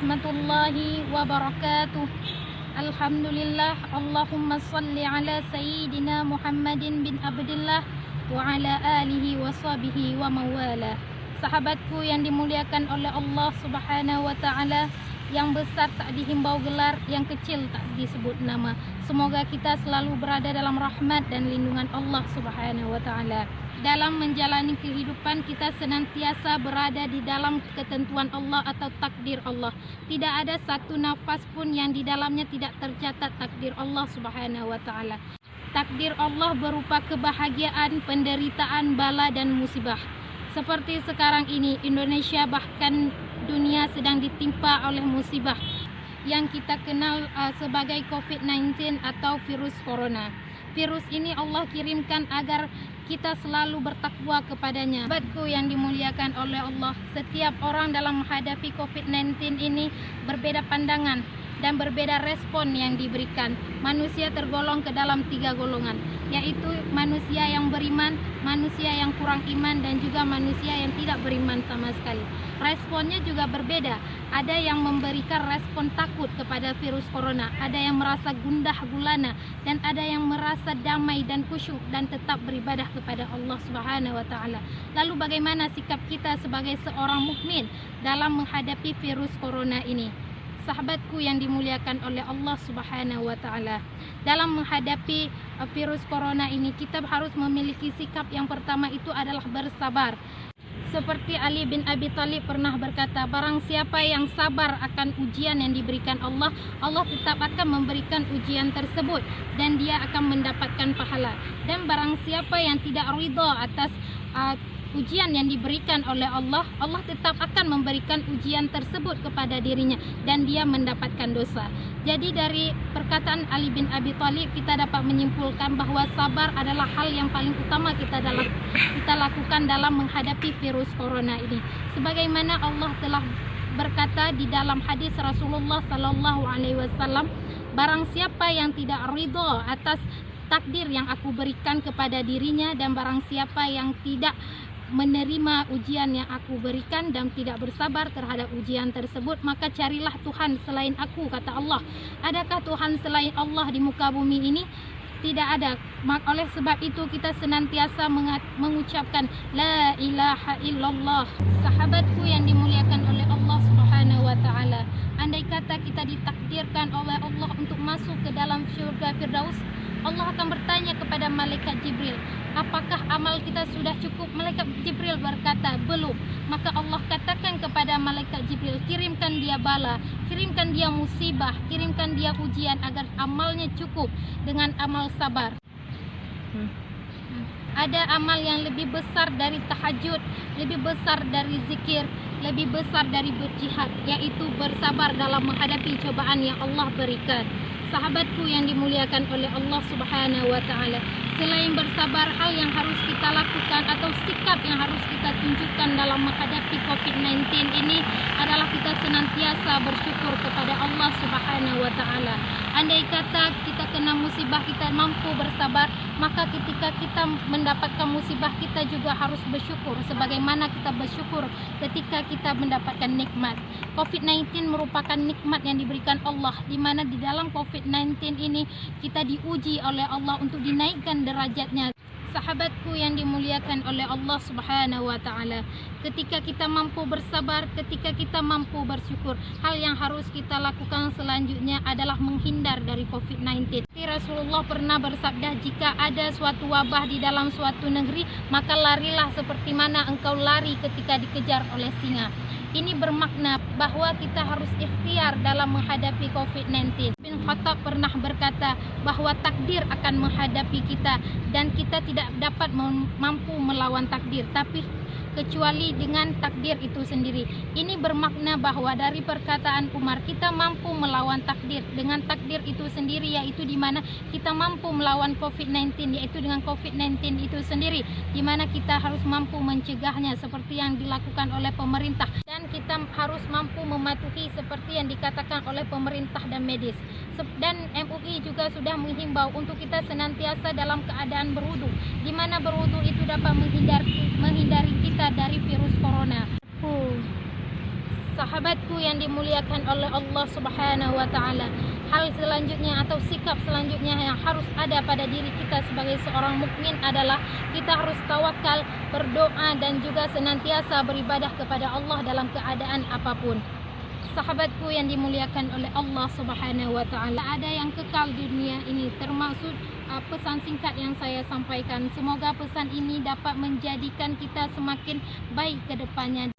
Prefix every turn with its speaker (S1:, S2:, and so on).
S1: warahmatullahi wabarakatuh. Alhamdulillah, Allahumma salli ala Sayyidina Muhammadin bin Abdillah wa ala alihi wa sahbihi wa mawala. Sahabatku yang dimuliakan oleh Allah Subhanahu wa ta'ala, yang besar tak dihimbau gelar, yang kecil tak disebut nama. Semoga kita selalu berada dalam rahmat dan lindungan Allah Subhanahu wa ta'ala. Dalam menjalani kehidupan kita senantiasa berada di dalam ketentuan Allah atau takdir Allah. Tidak ada satu nafas pun yang di dalamnya tidak tercatat takdir Allah Subhanahu wa ta'ala. Takdir Allah berupa kebahagiaan, penderitaan, bala dan musibah. Seperti sekarang ini, Indonesia bahkan dunia sedang ditimpa oleh musibah yang kita kenal sebagai COVID-19 atau virus corona. Virus ini Allah kirimkan agar kita selalu bertakwa kepadanya. Sahabatku yang dimuliakan oleh Allah, setiap orang dalam menghadapi COVID-19 ini berbeda pandangan dan berbeda respon yang diberikan. Manusia tergolong ke dalam 3 golongan, yaitu manusia yang beriman, manusia yang kurang iman, dan juga manusia yang tidak beriman sama sekali. Responnya juga berbeda. Ada yang memberikan respon takut kepada virus corona, ada yang merasa gundah gulana, dan ada yang merasa damai dan khusyuk dan tetap beribadah kepada Allah Subhanahu wa ta'ala. Lalu bagaimana sikap kita sebagai seorang mukmin dalam menghadapi virus corona ini? Sahabatku yang dimuliakan oleh Allah Subhanahu wa ta'ala, dalam menghadapi virus corona ini kita harus memiliki sikap yang pertama, itu adalah bersabar. Seperti Ali bin Abi Thalib pernah berkata, barang siapa yang sabar akan ujian yang diberikan Allah, Allah tetap akan memberikan ujian tersebut dan dia akan mendapatkan pahala. Dan barang siapa yang tidak ridha atas ujian yang diberikan oleh Allah, Allah tetap akan memberikan ujian tersebut kepada dirinya dan dia mendapatkan dosa. Jadi dari perkataan Ali bin Abi Thalib kita dapat menyimpulkan bahwa sabar adalah hal yang paling utama kita lakukan dalam menghadapi virus corona ini. Sebagaimana Allah telah berkata di dalam hadis Rasulullah sallallahu alaihi wasallam, barang siapa yang tidak ridha atas takdir yang aku berikan kepada dirinya, dan barang siapa yang tidak menerima ujian yang aku berikan dan tidak bersabar terhadap ujian tersebut, maka carilah Tuhan selain aku, kata Allah. Adakah Tuhan selain Allah di muka bumi ini? Tidak ada. Oleh sebab itu kita senantiasa mengucapkan la ilaha illallah. Sahabatku yang dimuliakan oleh Allah Subhanahu wa ta'ala, andai kata kita ditakdirkan oleh Allah untuk masuk ke dalam syurga Firdaus, Allah akan bertanya kepada malaikat Jibril, apakah amal kita sudah cukup? Malaikat Jibril berkata, belum. Maka Allah katakan kepada malaikat Jibril, kirimkan dia bala, kirimkan dia musibah, kirimkan dia ujian agar amalnya cukup dengan amal sabar. Ada amal yang lebih besar dari tahajud, lebih besar dari zikir, lebih besar dari berjihad, yaitu bersabar dalam menghadapi cobaan yang Allah berikan. Sahabatku yang dimuliakan oleh Allah Subhanahu wa ta'ala, selain bersabar, hal yang harus kita lakukan atau sikap yang harus kita tunjukkan dalam menghadapi COVID-19 ini adalah kita senantiasa bersyukur kepada Allah Subhanahu wa ta'ala. Andai kata kita kena musibah, kita mampu bersabar, maka ketika kita mendapatkan musibah, kita juga harus bersyukur sebagaimana kita bersyukur ketika kita mendapatkan nikmat. COVID-19 merupakan nikmat yang diberikan Allah, di mana di dalam COVID-19 ini kita diuji oleh Allah untuk dinaikkan derajatnya. Sahabatku yang dimuliakan oleh Allah Subhanahu wa ta'ala, ketika kita mampu bersabar, ketika kita mampu bersyukur, hal yang harus kita lakukan selanjutnya adalah menghindar dari COVID-19. Rasulullah pernah bersabda, jika ada suatu wabah di dalam suatu negeri, maka larilah seperti mana engkau lari ketika dikejar oleh singa. Ini bermakna bahwa kita harus ikhtiar dalam menghadapi COVID-19. Bin Khattab pernah berkata bahwa takdir akan menghadapi kita dan kita tidak dapat mampu melawan takdir, tapi kecuali dengan takdir itu sendiri. Ini bermakna bahwa dari perkataan Umar, kita mampu melawan takdir dengan takdir itu sendiri, yaitu di mana kita mampu melawan COVID-19, yaitu dengan COVID-19 itu sendiri, di mana kita harus mampu mencegahnya seperti yang dilakukan oleh pemerintah, dan kita harus mampu mematuhi seperti yang dikatakan oleh pemerintah dan medis. Dan MUI juga sudah menghimbau untuk kita senantiasa dalam keadaan berwudu, di mana berwudu itu dapat menghindari kita dari virus corona. Sahabatku yang dimuliakan oleh Allah Subhanahu wa taala, hal selanjutnya atau sikap selanjutnya yang harus ada pada diri kita sebagai seorang mukmin adalah kita harus tawakal, berdoa dan juga senantiasa beribadah kepada Allah dalam keadaan apapun. Sahabatku yang dimuliakan oleh Allah Subhanahu wa taala, ada yang kekal di dunia ini, termasuk pesan singkat yang saya sampaikan. Semoga pesan ini dapat menjadikan kita semakin baik ke depannya.